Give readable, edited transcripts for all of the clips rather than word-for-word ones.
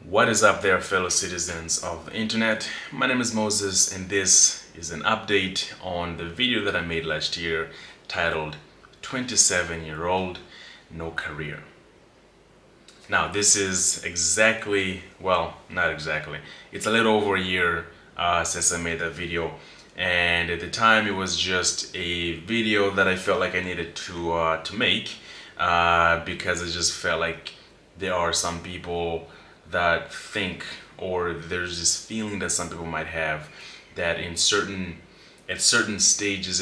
What is up there, fellow citizens of the internet? My name is Moses and this is an update on the video that I made last year titled 27-year-old No Career. Now this is exactly, well, not exactly, it's a little over a year since I made that video, and at the time it was just a video that I felt like I needed to make because I just felt like there are some people that think, or there's this feeling that some people might have, that at certain stages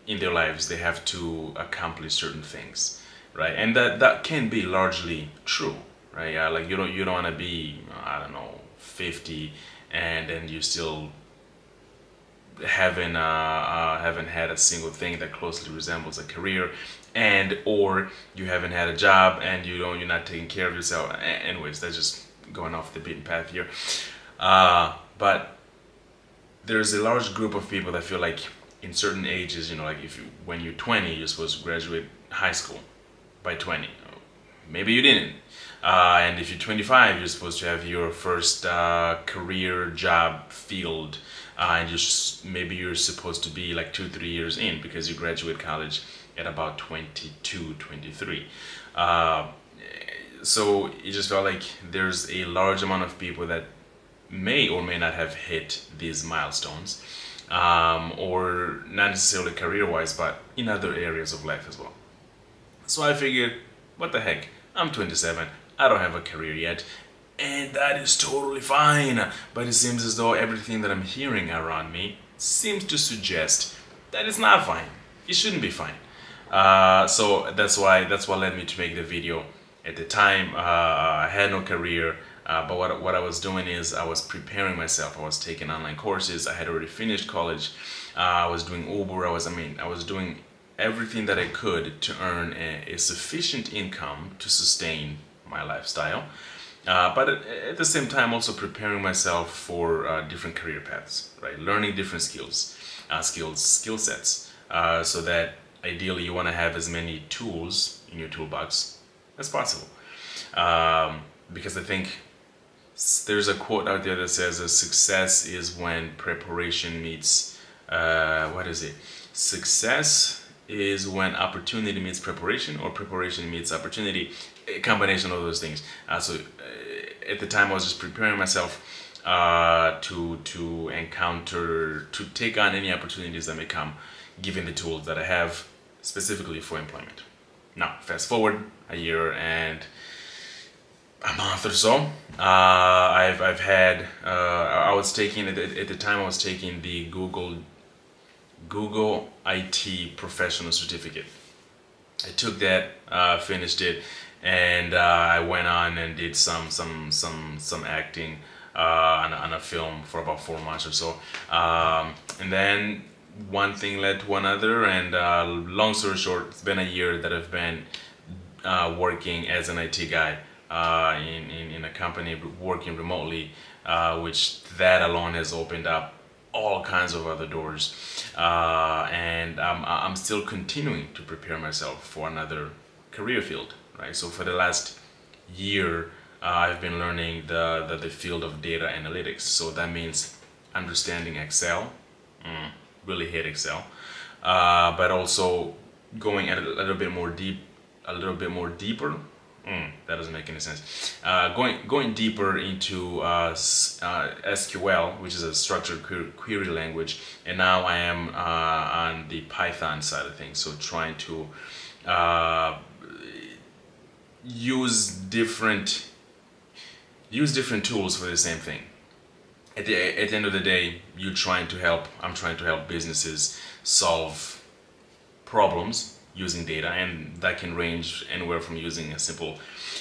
in their lives they have to accomplish certain things, right? And that can be largely true, right? Like you don't want to be, I don't know, 50 and then you still haven't had a single thing that closely resembles a career, and or you haven't had a job and you're not taking care of yourself. Anyways, that's just going off the beaten path here. But there's a large group of people that feel like in certain ages, you know, like when you're 20, you're supposed to graduate high school by 20. Maybe you didn't. And if you're 25, you're supposed to have your first career job field, and maybe you're supposed to be like 2-3 years in because you graduate college at about 22, 23. So it just felt like there's a large amount of people that may or may not have hit these milestones, or not necessarily career-wise, but in other areas of life as well. So I figured, what the heck, I'm 27, I don't have a career yet, and that is totally fine. But it seems as though everything that I'm hearing around me seems to suggest that it's not fine. It shouldn't be fine. So that's what led me to make the video. At the time, I had no career, but what I was doing is I was preparing myself. I was taking online courses. I had already finished college. I was doing Uber. I was doing everything that I could to earn a sufficient income to sustain my lifestyle, but at the same time also preparing myself for different career paths, right? Learning different skill sets, so that ideally you want to have as many tools in your toolbox as possible, because I think there's a quote out there that says success is when preparation meets what is it? Success is when opportunity meets preparation, or preparation meets opportunity, a combination of those things. So at the time I was just preparing myself to take on any opportunities that may come, given the tools that I have specifically for employment. Now, fast forward a year and a month or so, I've had, I was taking, at the time I was taking the Google IT Professional Certificate. I took that, finished it, and I went on and did some acting on a film for about 4 months or so, and then one thing led to another, and long story short, it's been a year that I've been working as an IT guy in a company, working remotely, which that alone has opened up all kinds of other doors, and I'm still continuing to prepare myself for another career field, right? So for the last year, I've been learning the field of data analytics. So that means understanding Excel. Really hate Excel, but also going a little bit more deeper. That doesn't make any sense. Going deeper into SQL, which is a structured query language, and now I am on the Python side of things. So trying to use different tools for the same thing. At the end of the day, I'm trying to help businesses solve problems using data, and that can range anywhere from using a simple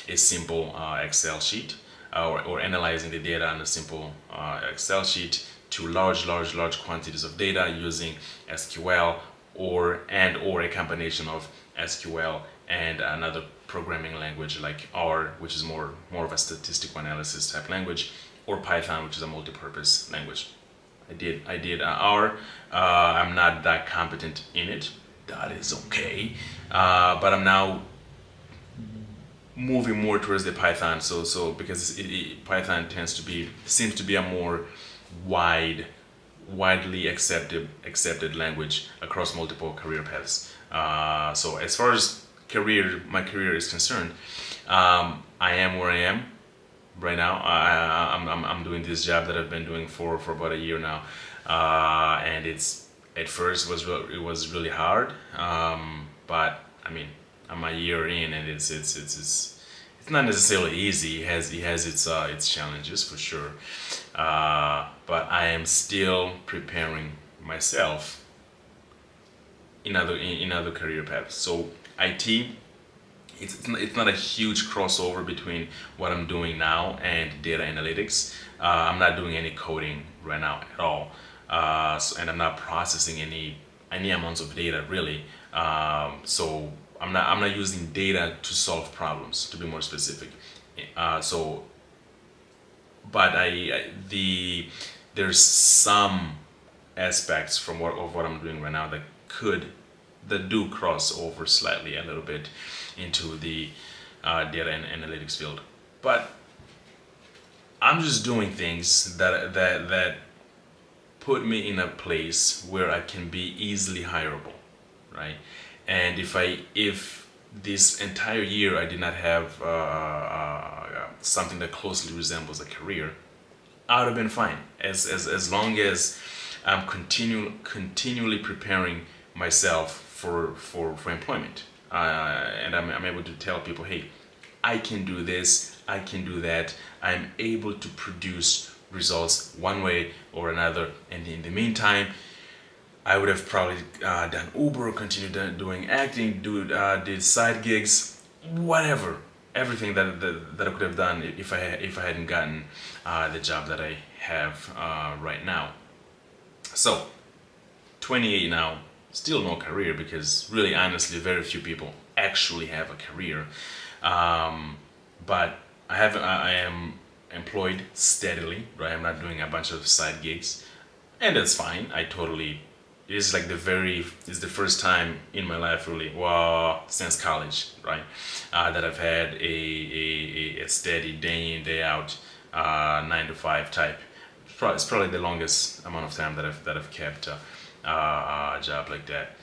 Excel sheet, or analyzing the data on a simple Excel sheet, to large quantities of data using SQL, or a combination of SQL and another programming language like R, which is more of a statistical analysis type language, or Python, which is a multi-purpose language. I did R. I'm not that competent in it. That is okay. But I'm now moving more towards the Python. So because Python seems to be a more widely accepted language across multiple career paths. So as far as my career is concerned, I am where I am right now. I'm doing this job that I've been doing for about a year now, and it's at first it was really hard, but I mean I'm a year in, and it's not necessarily easy. It has its challenges for sure, but I am still preparing myself in other career paths. So IT, it's not a huge crossover between what I'm doing now and data analytics. I'm not doing any coding right now at all, and I'm not processing any amounts of data really. So I'm not using data to solve problems, to be more specific. But there's some aspects of what I'm doing right now that do cross over slightly a little bit into the data and analytics field. But I'm just doing things that put me in a place where I can be easily hireable, right? And if this entire year I did not have something that closely resembles a career, I would have been fine. As long as I'm continually preparing myself for employment, and I'm able to tell people, hey, I can do this, I can do that, I'm able to produce results one way or another. And in the meantime, I would have probably done Uber, continued doing acting, did side gigs, whatever, everything that I could have done if I hadn't gotten the job that I have right now. So 28 now, still no career, because really honestly very few people actually have a career, but I am employed steadily, right? I'm not doing a bunch of side gigs, and that's fine. It's the first time in my life really, well, since college, right, that I've had a steady day in, day out, 9 to 5 type. It's probably the longest amount of time that I've kept a job like that,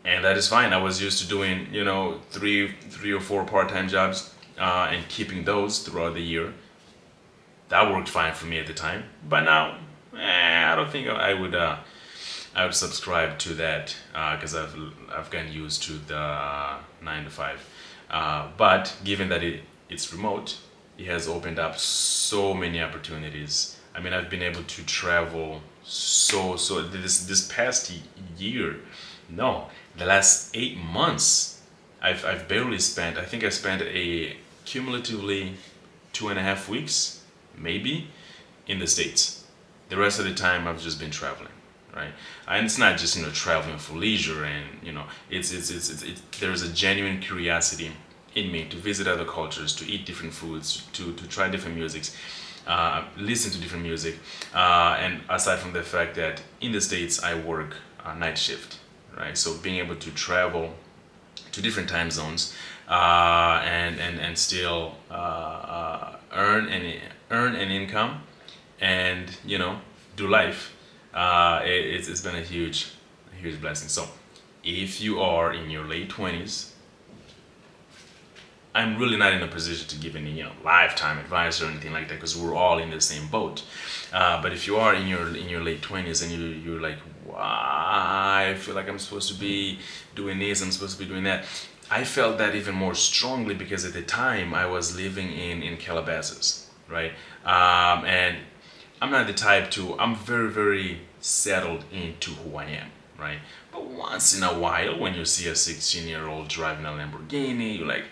and that is fine. I was used to doing, you know, three or four part-time jobs, and keeping those throughout the year. That worked fine for me at the time, but now I don't think I would subscribe to that, because I've gotten used to the 9 to 5. But given that it's remote, it has opened up so many opportunities. I mean, I've been able to travel so this past year, no, the last 8 months, I've barely spent. I think I spent a cumulatively 2.5 weeks, maybe, in the States. The rest of the time I've just been traveling, right? And it's not just, you know, traveling for leisure, and you know, there's a genuine curiosity in me to visit other cultures, to eat different foods, to try different musics, listen to different music, and aside from the fact that in the States I work night shift, right? So being able to travel to different time zones, and still earn an income, and, you know, do life, it's been a huge blessing. So if you are in your late 20s, I'm really not in a position to give any, you know, lifetime advice or anything like that, because we're all in the same boat. But if you are in your late 20s and you're like, why, I feel like I'm supposed to be doing this, I'm supposed to be doing that. I felt that even more strongly because at the time I was living in Calabasas, right? And I'm not the type I'm very, very settled into who I am, right? But once in a while, when you see a 16-year-old driving a Lamborghini, you're like,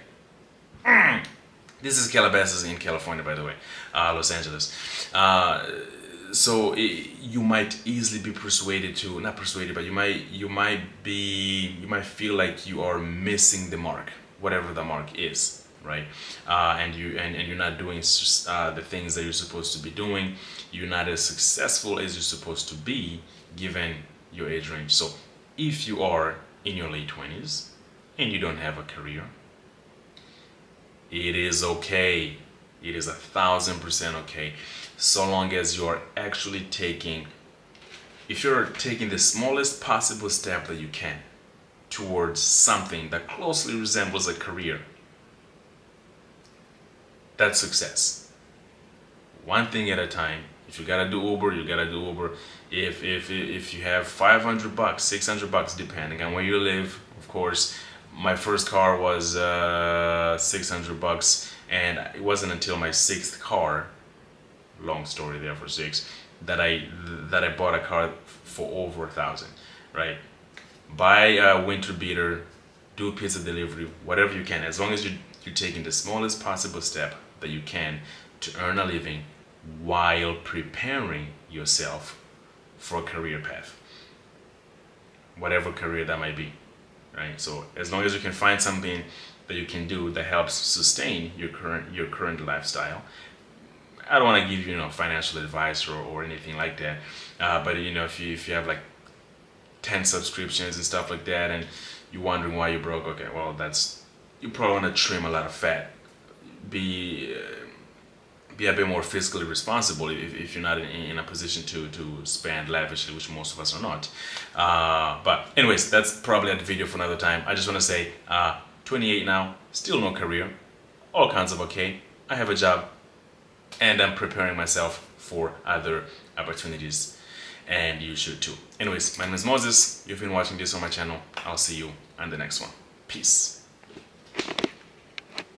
this is Calabasas in California, by the way, Los Angeles. So you might easily be persuaded to, not persuaded, but you might feel like you are missing the mark, whatever the mark is, right? And you're not doing the things that you're supposed to be doing. You're not as successful as you're supposed to be given your age range. So if you are in your late 20s and you don't have a career, It is okay. It is 1,000% okay. So long as you are actually taking, if you're taking the smallest possible step that you can towards something that closely resembles a career, that's success. One thing at a time. If you gotta do Uber, you gotta do Uber. If you have $500, $600, depending on where you live, of course. My first car was $600, and it wasn't until my sixth car, long story there for six, that I bought a car for over 1,000. Right? Buy a winter beater, do pizza delivery, whatever you can, as long as you're taking the smallest possible step that you can to earn a living while preparing yourself for a career path, whatever career that might be, right? So as long as you can find something that you can do that helps sustain your current lifestyle. I don't want to give you, financial advice or anything like that, but if you have like 10 subscriptions and stuff like that, and you're wondering why you're broke, okay, well, you probably want to trim a lot of fat, be a bit more fiscally responsible if you're not in a position to spend lavishly, which most of us are not. But anyways, that's probably a video for another time. I just want to say, 28 now, still no career, all kinds of okay. I have a job, and I'm preparing myself for other opportunities, and you should too. Anyways, my name is Moses. You've been watching this on my channel. I'll see you on the next one. Peace.